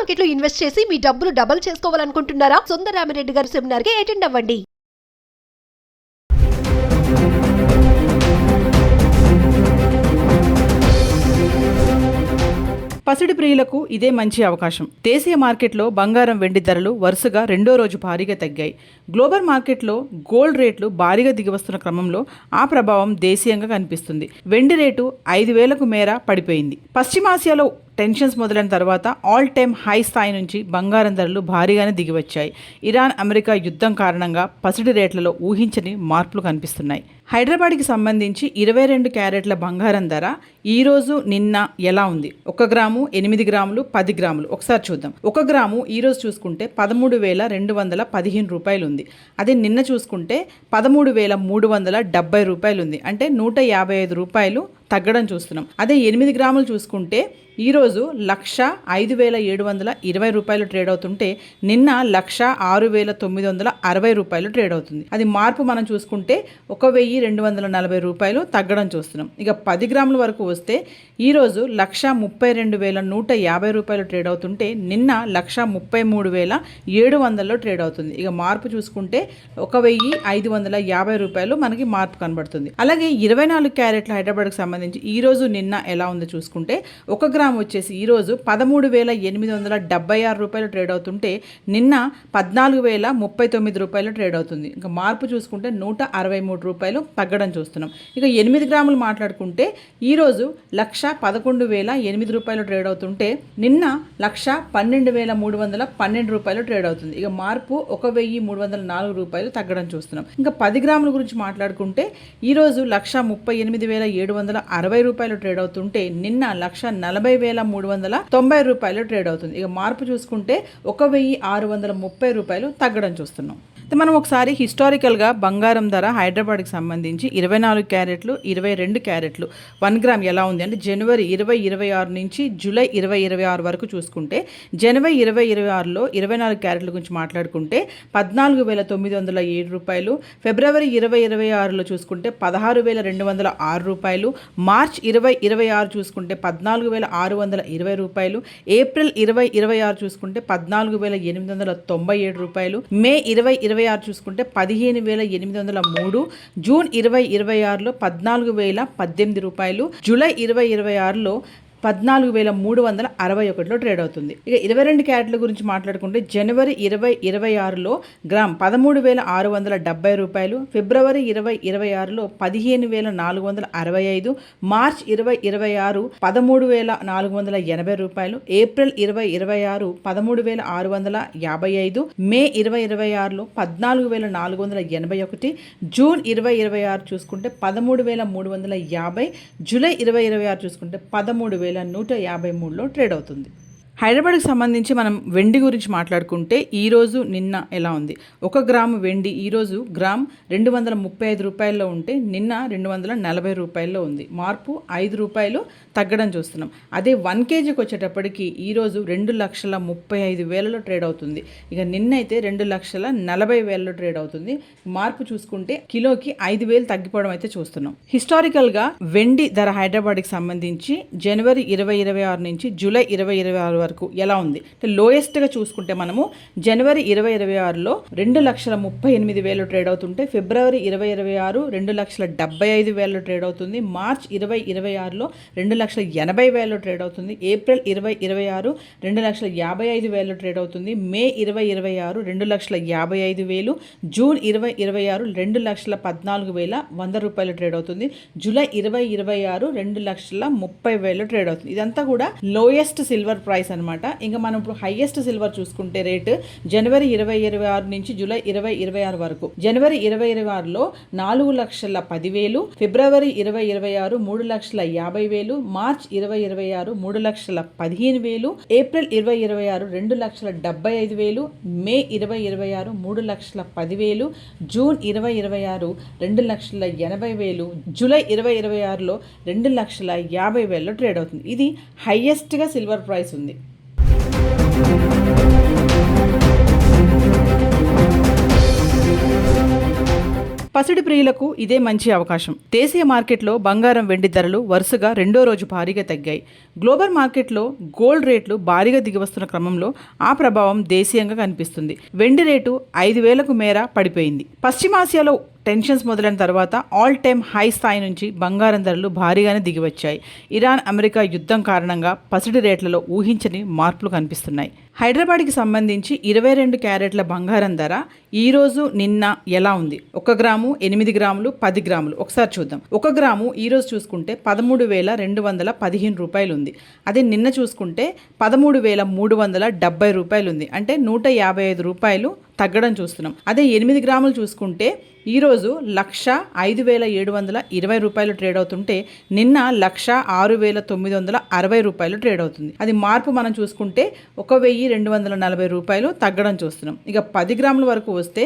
Market లో invest చేసి మీ డబ్బులు డబుల్ చేసుకోవాలనుకుంటున్నారా? సుందరరామిరెడ్డి గారి సెమినార్ కి అటెండ్ అవ్వండి. పసిడి ప్రియులకు ఇదే మంచి అవకాశం. దేశీయ మార్కెట్లో బంగారం వెండి ధరలు వరుసగా రెండో రోజు భారీగా తగ్గాయి. గ్లోబల్ మార్కెట్లో గోల్డ్ రేట్లు భారీగా దిగివస్తున్న క్రమంలో ఆ ప్రభావం దేశీయంగా కనిపిస్తుంది. వెండి రేటు 5,000కు మేర పడిపోయింది. పశ్చిమాసియాలో టెన్షన్స్ మొదలైన తర్వాత ఆల్ టైమ్ హై స్థాయి నుంచి బంగారం ధరలు భారీగానే దిగివచ్చాయి. ఇరాన్ అమెరికా యుద్ధం కారణంగా పసిడి రేట్లలో ఊహించని మార్పులు కనిపిస్తున్నాయి. హైదరాబాద్కి సంబంధించి 22 క్యారెట్ల బంగారం ధర ఈరోజు నిన్న ఎలా ఉంది? 1 గ్రాము 8 గ్రాములు 10 గ్రాములు ఒకసారి చూద్దాం. 1 గ్రాము ఈరోజు చూసుకుంటే 13,215 రూపాయలు ఉంది. అదే నిన్న చూసుకుంటే 13,370 రూపాయలు ఉంది. అంటే 155 రూపాయలు తగ్గడం చూస్తున్నాం. అదే 8 గ్రాములు చూసుకుంటే ఈరోజు 1,05,720 రూపాయలు ట్రేడ్ అవుతుంటే నిన్న 1,06,960 రూపాయలు ట్రేడ్ అవుతుంది. అది మార్పు మనం చూసుకుంటే 1,240 రూపాయలు తగ్గడం చూస్తున్నాం. ఇక 10 గ్రాముల వరకు వస్తే ఈరోజు 1,32,150 రూపాయలు ట్రేడ్ అవుతుంటే నిన్న 1,33,700 ట్రేడ్ అవుతుంది. ఇక మార్పు చూసుకుంటే 1,550 రూపాయలు మనకి మార్పు కనబడుతుంది. అలాగే 24 క్యారెట్ల హైదరాబాద్కి సంబంధించి ఈరోజు నిన్న ఎలా ఉందో చూసుకుంటే 1 గ్రామ్ వచ్చేసి ఈరోజు 13,876 రూపాయలు ట్రేడ్ అవుతుంటే నిన్న 14,039 రూపాయలు ట్రేడ్ అవుతుంది. ఇంకా మార్పు చూసుకుంటే 163 రూపాయలు తగ్గడం చూస్తున్నాం. ఇక 8 గ్రాములు మాట్లాడుకుంటే ఈరోజు 1,11,008 రూపాయలు ట్రేడ్ అవుతుంటే నిన్న 1,12,312 రూపాయలు ట్రేడ్ అవుతుంది. ఇక మార్పు 1,304 రూపాయలు తగ్గడం చూస్తున్నాం. ఇంకా 10 గ్రాముల గురించి మాట్లాడుకుంటే ఈరోజు 1,38,760 రూపాయలు ట్రేడ్ అవుతుంటే నిన్న 1,40,390 రూపాయలు ట్రేడ్ అవుతుంది. ఇక మార్పు చూసుకుంటే 1,630 రూపాయలు తగ్గడం చూస్తున్నాం. మనం ఒకసారి హిస్టారికల్గా బంగారం ధర హైదరాబాద్కి సంబంధించి 24 క్యారెట్లు 22 క్యారెట్లు 1 గ్రామ్ ఎలా ఉంది అంటే జనవరి 2026 నుంచి జూలై 2026 వరకు చూసుకుంటే జనవరి 2026లో 24 క్యారెట్ల గురించి మాట్లాడుకుంటే 14,907 రూపాయలు, ఫిబ్రవరి 2026లో చూసుకుంటే 16,206 రూపాయలు, మార్చ్ 2026 చూసుకుంటే 14,620 రూపాయలు, ఏప్రిల్ 2026 చూసుకుంటే 14,897 రూపాయలు, మే 2026 చూసుకుంటే 15,803, జూన్ 2026లో 14,018 రూపాయలు, జూలై 2026లో 14,361లో ట్రేడ్ అవుతుంది. ఇక 22 క్యారెట్ల గురించి మాట్లాడుకుంటే జనవరి 2026లో గ్రామ్ 13,670 రూపాయలు, ఫిబ్రవరి 2026లో 15,465, మార్చ్ 2026 13,480 రూపాయలు, ఏప్రిల్ 2026 13,655, మే 2026లో 14,481, జూన్ 2026 చూసుకుంటే 13,350, జూలై 2026 చూసుకుంటే 13,153లో ట్రేడ్ అవుతుంది. హైదరాబాద్కి సంబంధించి మనం వెండి గురించి మాట్లాడుకుంటే ఈరోజు నిన్న ఎలా ఉంది? 1 గ్రాము వెండి ఈరోజు గ్రామ్ 235 రూపాయల్లో ఉంటే నిన్న 240 రూపాయల్లో ఉంది. మార్పు 5 రూపాయలు తగ్గడం చూస్తున్నాం. అదే 1 కేజీకి వచ్చేటప్పటికి ఈరోజు 2,35,000లో ట్రేడ్ అవుతుంది. ఇక నిన్నైతే 2,40,000లో ట్రేడ్ అవుతుంది. మార్పు చూసుకుంటే కిలోకి 5,000 తగ్గిపోవడం అయితే చూస్తున్నాం. హిస్టారికల్గా వెండి ధర హైదరాబాద్కి సంబంధించి జనవరి 2026 నుంచి జూలై 2026 వరకు ఎలా ఉంది అంటే లోయెస్ట్గా చూసుకుంటే మనము జనవరి 2026లో 2,38,000 ట్రేడ్ అవుతుంటే ఫిబ్రవరి 2026 2,75,000 ట్రేడ్ అవుతుంది, మార్చ్ 2026లో 2,80,000 ట్రేడ్ అవుతుంది, ఏప్రిల్ 2026 2,55,000 ట్రేడ్ అవుతుంది, మే 2026 2,55,000, జూన్ 2026 2,14,100 రూపాయలు ట్రేడ్ అవుతుంది, జూలై 2026 2,30,000 ట్రేడ్ అవుతుంది. ఇదంతా కూడా లోయెస్ట్ సిల్వర్ ప్రైస్ అనమాట. ఇంకా మనం ఇప్పుడు హైయెస్ట్ సిల్వర్ చూసుకుంటే రేటు జనవరి 2026 నుంచి జూలై 2026 వరకు జనవరి 2026లో 4,10,000, ఫిబ్రవరి 2026 3,50,000, మార్చ్ 2026 3,15,000, ఏప్రిల్ 2026 2,75,000, మే 2026 3,10,000, జూన్ 2026 2,80,000, జూలై 2026లో 2,50,000లో ట్రేడ్ అవుతుంది. ఇది హైయెస్ట్గా సిల్వర్ ప్రైస్ ఉంది. పసిడి ప్రియులకు ఇదే మంచి అవకాశం. దేశీయ మార్కెట్లో బంగారం వెండి ధరలు వరుసగా రెండో రోజు భారీగా తగ్గాయి. గ్లోబల్ మార్కెట్లో గోల్డ్ రేట్లు భారీగా దిగివస్తున్న క్రమంలో ఆ ప్రభావం దేశీయంగా కనిపిస్తుంది. వెండి రేటు 5,000కు మేర పడిపోయింది. పశ్చిమాసియాలో టెన్షన్స్ మొదలైన తర్వాత ఆల్ టైమ్ హై స్థాయి నుంచి బంగారం ధరలు భారీగానే దిగివచ్చాయి. ఇరాన్ అమెరికా యుద్ధం కారణంగా పసిడి రేట్లలో ఊహించని మార్పులు కనిపిస్తున్నాయి. హైదరాబాద్కి సంబంధించి 22 క్యారెట్ల బంగారం ధర ఈరోజు నిన్న ఎలా ఉంది? 1 గ్రాము, 8 గ్రాములు, 10 గ్రాములు ఒకసారి చూద్దాం. 1 గ్రాము ఈరోజు చూసుకుంటే 13,215 రూపాయలు ఉంది. అదే నిన్న చూసుకుంటే 13,370 రూపాయలు ఉంది. అంటే 155 రూపాయలు తగ్గడం చూస్తున్నాం. అదే 8 గ్రాములు చూసుకుంటే ఈరోజు 1,05,720 రూపాయలు ట్రేడ్ అవుతుంటే నిన్న 1,06,960 రూపాయలు ట్రేడ్ అవుతుంది. అది మార్పు మనం చూసుకుంటే 1,240 రూపాయలు తగ్గడం చూస్తున్నాం. ఇక 10 గ్రాముల వరకు వస్తే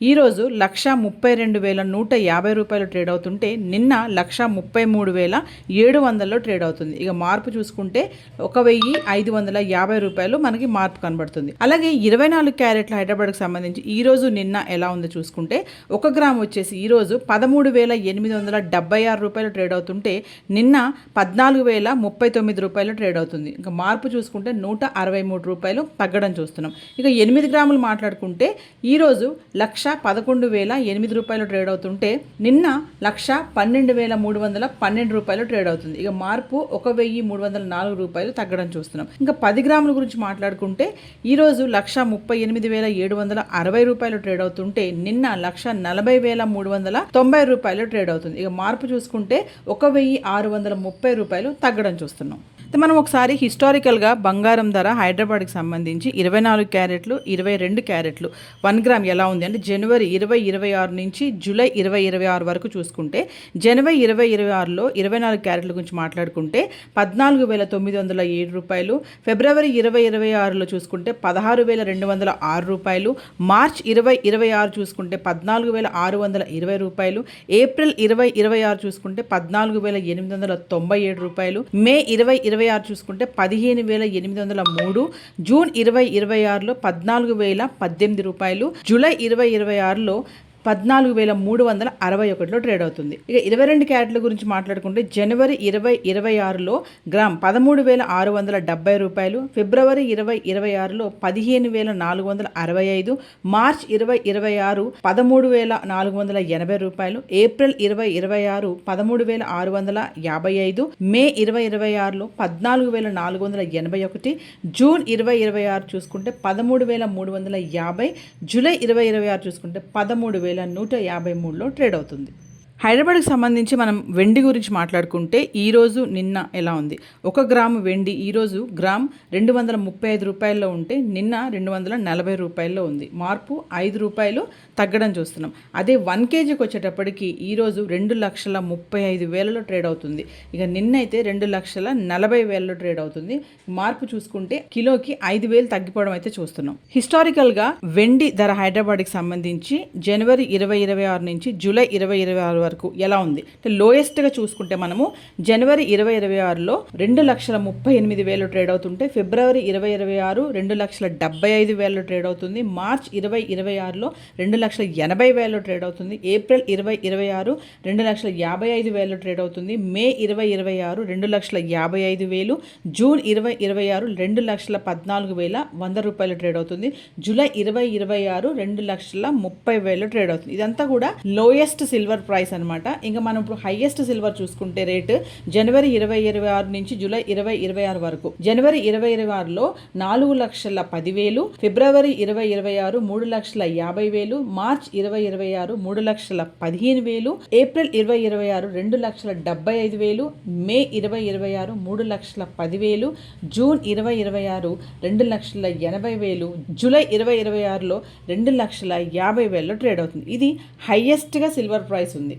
ఈరోజు 1,32,150 రూపాయలు ట్రేడ్ అవుతుంటే నిన్న 1,33,700 ట్రేడ్ అవుతుంది. ఇక మార్పు చూసుకుంటే 1,550 రూపాయలు మనకి మార్పు కనబడుతుంది. అలాగే 24 క్యారెట్ల హైదరాబాద్కి సంబంధించి ఈరోజు నిన్న ఎలా ఉందో చూసుకుంటే 1 గ్రామ్ వచ్చేసి ఈరోజు 13,876 రూపాయలు ట్రేడ్ అవుతుంటే నిన్న 14,039 రూపాయలు ట్రేడ్ అవుతుంది. ఇంకా మార్పు చూసుకుంటే 163 రూపాయలు తగ్గడం చూస్తున్నాం. ఇక 8 గ్రాములు మాట్లాడుకుంటే ఈరోజు 1,11,008 రూపాయలు ట్రేడ్ అవుతుంటే నిన్న 1,12,312 రూపాయలు ట్రేడ్ అవుతుంది. ఇక మార్పు 1,304 రూపాయలు తగ్గడం చూస్తున్నాం. ఇంకా 10 గ్రాముల గురించి మాట్లాడుకుంటే ఈరోజు 1,30,860 రూపాయలు ట్రేడ్ అవుతుంటే నిన్న 1,40,390 రూపాయలు ట్రేడ్ అవుతుంది. ఇక మార్పు చూసుకుంటే 1,630 రూపాయలు తగ్గడం చూస్తున్నాం. మనం ఒకసారి హిస్టారికల్గా బంగారం ధర హైదరాబాద్కి సంబంధించి 24 క్యారెట్లు, 22 క్యారెట్లు 1 గ్రామ్ ఎలా ఉంది అంటే జనవరి 2026 నుంచి జూలై 2026 వరకు చూసుకుంటే జనవరి 2026లో 24 క్యారెట్ల గురించి మాట్లాడుకుంటే 14,907 రూపాయలు, ఫిబ్రవరి 2026లో చూసుకుంటే 16,206 రూపాయలు, మార్చ్ 2026 చూసుకుంటే 14,620 రూపాయలు, ఏప్రిల్ 2026 చూసుకుంటే 14,897 రూపాయలు, మే 2026 చూసుకుంటే 15,803, జూన్ 2026లో 14,018 రూపాయలు, జూలై 2026లో 14,361లో ట్రేడ్ అవుతుంది. ఇక 22 క్యారెట్ల గురించి మాట్లాడుకుంటే జనవరి 2026లో గ్రామ్ 13,670 రూపాయలు, ఫిబ్రవరి 2026లో 15,465, మార్చ్ 2026 13,480 రూపాయలు, ఏప్రిల్ 2026 13,655, మే 2026లో 14,481, జూన్ 2026 చూసుకుంటే 13,350, జూలై 2026 చూసుకుంటే 13,153లో ట్రేడ్ అవుతుంది. హైదరాబాద్కి సంబంధించి మనం వెండి గురించి మాట్లాడుకుంటే ఈరోజు నిన్న ఎలా ఉంది? 1 గ్రాము వెండి ఈరోజు గ్రామ్ 235 రూపాయల్లో ఉంటే నిన్న 240 రూపాయల్లో ఉంది. మార్పు 5 రూపాయలు తగ్గడం చూస్తున్నాం. అదే 1 కేజీకి వచ్చేటప్పటికి ఈరోజు 2,35,000లో ట్రేడ్ అవుతుంది. ఇక నిన్నైతే 2,40,000లో ట్రేడ్ అవుతుంది. మార్పు చూసుకుంటే కిలోకి 5,000 తగ్గిపోవడం అయితే చూస్తున్నాం. హిస్టారికల్గా వెండి ధర హైదరాబాద్కి సంబంధించి జనవరి 2026 నుంచి జూలై 2026 వరకు ఎలా ఉంది అంటే లోయెస్ట్గా చూసుకుంటే మనము జనవరి 2026లో 2,38,000 ట్రేడ్ అవుతుంటే ఫిబ్రవరి 2026 2,75,000 ట్రేడ్ అవుతుంది, మార్చ్ 2026లో 2,80,000 ట్రేడ్ అవుతుంది, ఏప్రిల్ 2026 2,55,000 ట్రేడ్ అవుతుంది, మే 2026 2,55,000, జూన్ 2026 2,14,100 రూపాయలు ట్రేడ్ అవుతుంది, జూలై 2026 2,30,000 ట్రేడ్ అవుతుంది. ఇదంతా కూడా లోయెస్ట్ సిల్వర్ ప్రైస్ అనమాట. ఇంకా మనం ఇప్పుడు హైయెస్ట్ సిల్వర్ చూసుకుంటే రేటు జనవరి 2026 నుంచి జూలై 2026 వరకు. జనవరి 2026లో 4,10,000, ఫిబ్రవరి 2026 3,50,000, మార్చ్ 2026 3,15,000, ఏప్రిల్ 2026 2,75,000, మే 2026 3,10,000, జూన్ 2026 2,80,000, జూలై 2026లో 2,50,000 ట్రేడ్ అవుతుంది. ఇది హైయెస్ట్గా సిల్వర్ ప్రైస్ ఉంది.